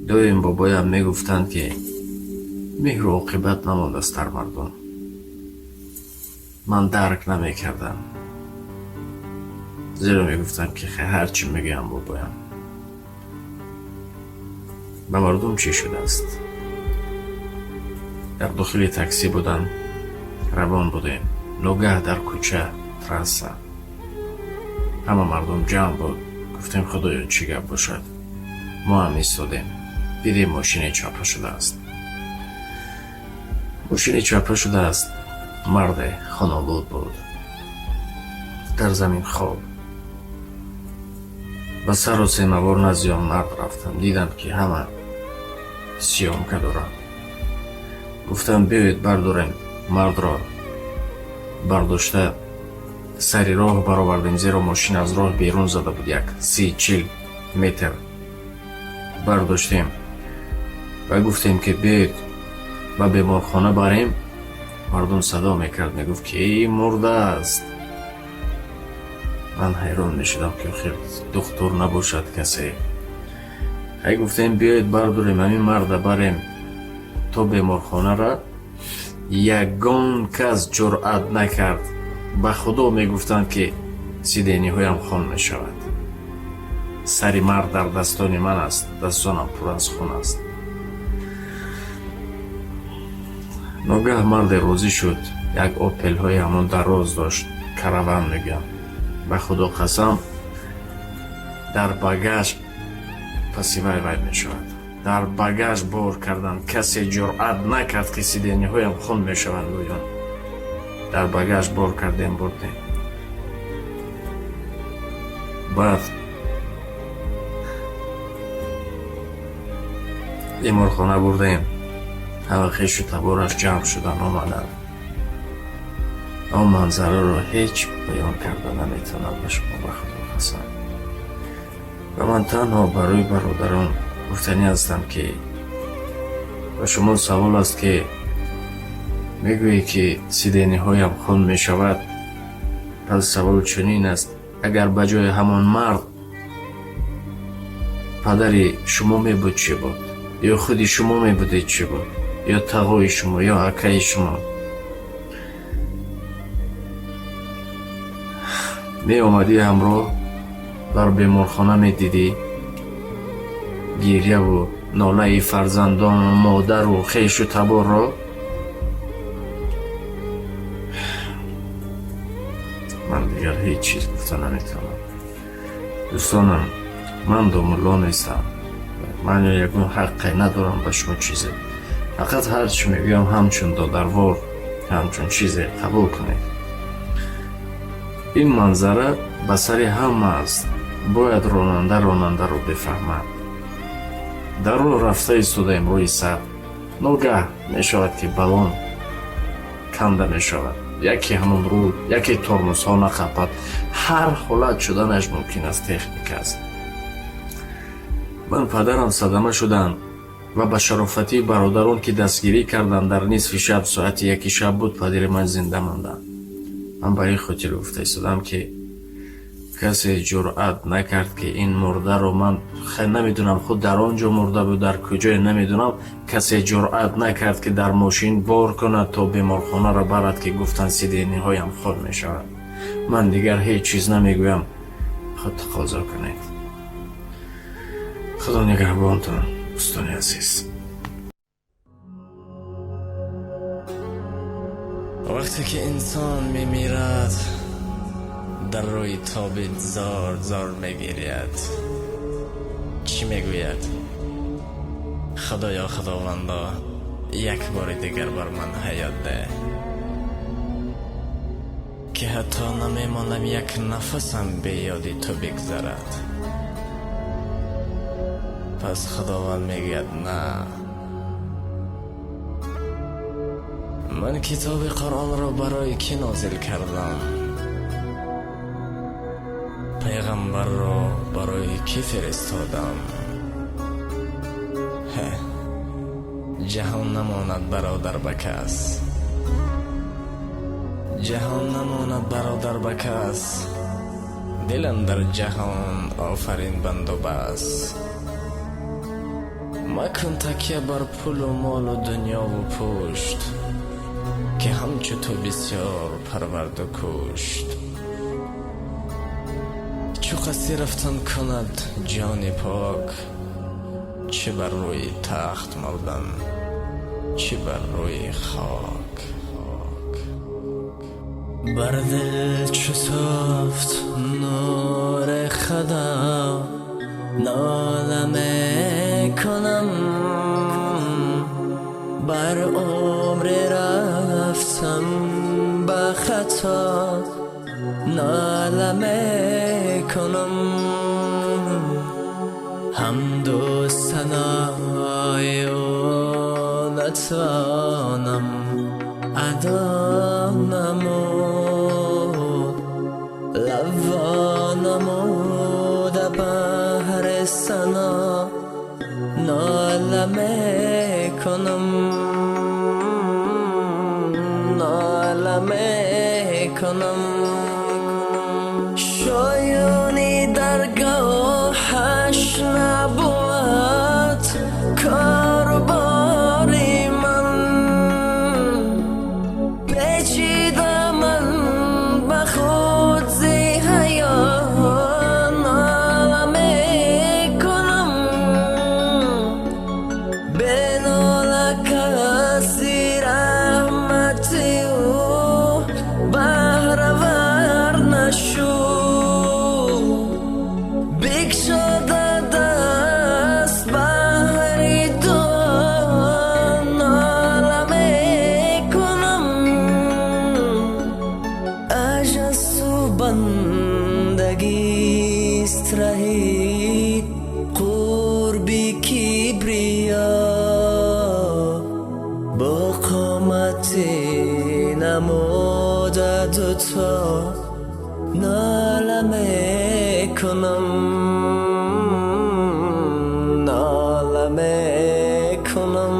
доим бобоям мегуфтанд ки меҳру оқибат намондааст дар мардум. ман дарк намекардам, зеро мегуфтанд ки ҳар чӣ мегӯям бобоям. ба мардум чӣ шудааст? дар дохили таксӣ будам, равон будем. ногаҳ дар кӯча трасса ҳама мардум ҷамъ буд. гуфтем худоё чӣ гап бошад. мо ҳам истодем, дидем мошине чапа шудааст. мошине чапа шудааст. марде хонолуд буд, дар замин хоб. ба сару семавор назди он мард рафтам. дидам ки ҳама сиёмка доранд. гуфтам биёед бардорем. мардро бардошта сари роҳ баровардем, зеро мошин аз роҳ берун зада буд. 30-40 метр бардоштем ва гуфтем ки биёед ба беморхона барем. мардум садо мекард, мегуфт ки мурдааст. ман ҳайрон мешудам ки охир духтур набошад касе. ҳай гуфтем биёед бардорем ҳамин марда барем то беморхонара. ягон кас ҷуръат накард. ба худо мегуфтанд ки сидениҳоям хон мешавад. сари мард дар дастони ман аст, дастонам пур аз хун аст. ногаҳ марде розӣ шуд. як опелҳои ҳамон дароз дошт, караван мегӯям. ба худо қасам, дар багаж паси вай мешавад. дар багаж бор кардан. касе ҷуръат накард ки сидениҳоям хун мешаванд гӯён. дар багаж бор кардем, бурдем. баъд беморхона бурдем. ҳама хешу табораш ҷамъ шудан омаданд. он манзараро ҳеҷ баён карда наметавонам ба шумо, ба худо қасам. ва ман танҳо барои бародарон гуфтанӣ ҳастам ки ба шумо савол аст ки мегӯӣ ки сидениҳоям хун мешавад. пас савол чунин аст: агар ба ҷои ҳамон мард падари шумо мебуд чӣ буд? ё худи шумо мебудед чӣ буд? ё тағои шумо, ё акаи шумо? меомадӣ ҳамроҳ бар беморхона медидӣ гирьяву нолаи фарзандону модару хешу таборро. ман дигар ҳеҷ чиз гуфта наметавонам. дӯстонам, ман домулло нестам. ман ягон ҳаққе надорам ба шумо чизе. фақат ҳар чӣ мегӯям ҳамчун додарвор, ҳамчун чизе қабул кунед. ин манзара ба сари ҳама аст. бояд ронандаро бифаҳмад. дар роҳ рафта истодаем рӯи сар. ногаҳ мешавад ки балон канда мешавад. яке ҳамон рӯ, яке тормозҳо нақапад. ҳар ҳолат шуданаш мумкин аст. техника аст. ман падарам садама шуданд ва ба шарофати бародарон ки дастгирӣ карданд дар нисфи шаб, соати 1 шаб буд, падари ман зинда манданд. ман ба ин хотир гуфта истодам ки касе ҷуръат накард ки ин мурдаро, ман намедонам худ дар он ҷо мурда буд, дар куҷое намедонам, касе ҷуръат накард ки дар мошин бор кунад то беморхонаро барад ки гуфтанд сидениҳоям хун мешавад. ман дигар ҳеҷ чиз намегӯям. худ тақозо кунед. худо нигаҳбонтон, дӯстони азиз. вақте ки инсон мемирад, дар рӯи тобид зор зор мегиряд. чӣ мегӯяд? худоё, худовандо, як бори дигар бар ман ҳаёт де, ки ҳатто намемонам як нафасам бе ёди ту бигзарад. пас худованд мегӯяд: на, ман китоби қуръонро барои кӣ нозил кардам? пайғамбарро барои кӣ фиристодам? ҷаҳон намонад бародар ба кас. ҷаҳон намонад бародар ба кас. дилам дар ҷаҳон офарин банду бас. مکن تکیه بر پول و مال و دنیا و پشت، که همچو تو بسیار پرورد و کشت. چو کسی رفتن کند جان پاک، چه بر روی تخت مردن چه بر روی خاک. بر دل چو تافت نور خدا، ناله میکنم بر عمر رفتم به خطا، ناله میکنم حمد و ثنای و نتوانم ادا نمود، لوا نمود بهر ثنا، ناله میکنم ناله میکنم. شایانی درگاهش نبود کارباری من، پیچیده من به خود زی حیا، ناله میکنم به ناله کسی رحمتی او بهره‌ور نشد، بگشاده دست بهر دعا، ناله میکنم عجز تو بندگیست رهی قربی کبریا، با قامتی نموده دوتا، ناله میکنم ناله میکنم.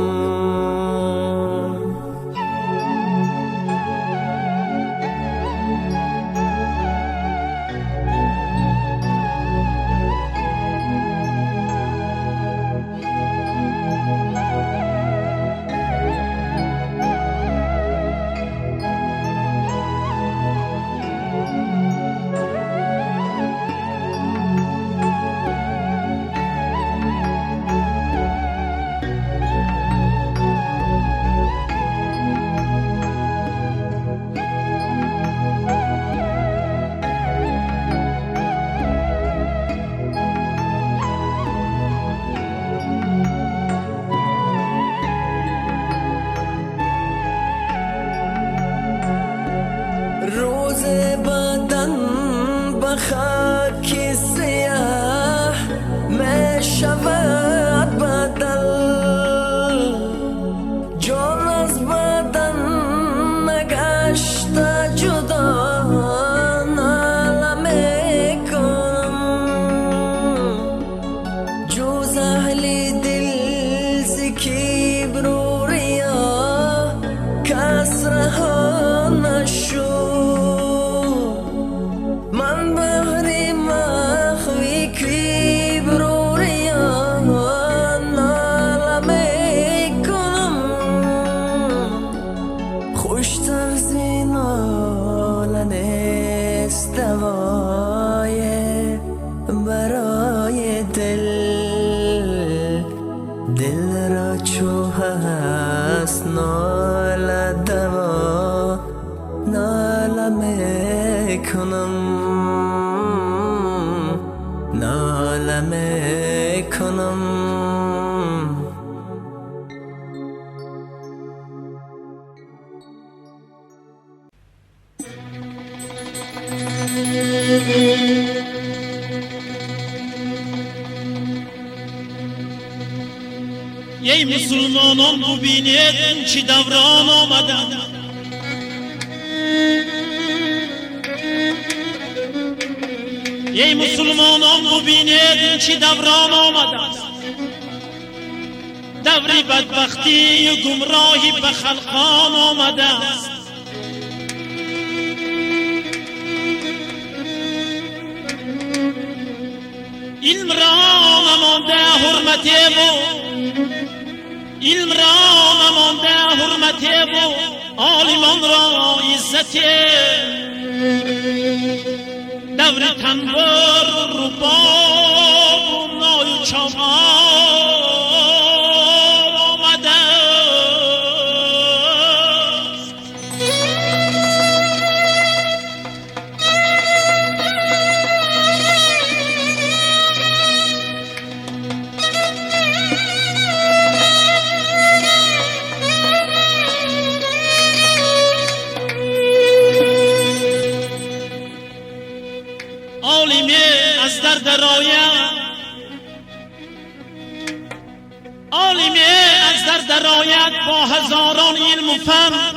روز بدن به خاک سیاه می شود بدل، جان از بدن نگشته جدا، ناله میکنم جز اهل دل ز کبر و ریا کس رها نشد، من بهر مخوی کبر و ریا، ناله میکنم خوشتر ز ناله نیست دوای برای دل را چو هست ناله دوا، ناله میکنم ناله میکنم. ای مسلمانان ببینید چه دوران آمدند، ای مسلمانان ببینید چه دوران آمدند، دوری بدبختی و گمراهی به خلقان آمده است. علم را نمانده حرمتی بود، و عالمان را عزت دور تنبر و رباب و نای و چوار آمده است. عالمی از در درآید، عالمی از در درآید با هزاران علم و فهم،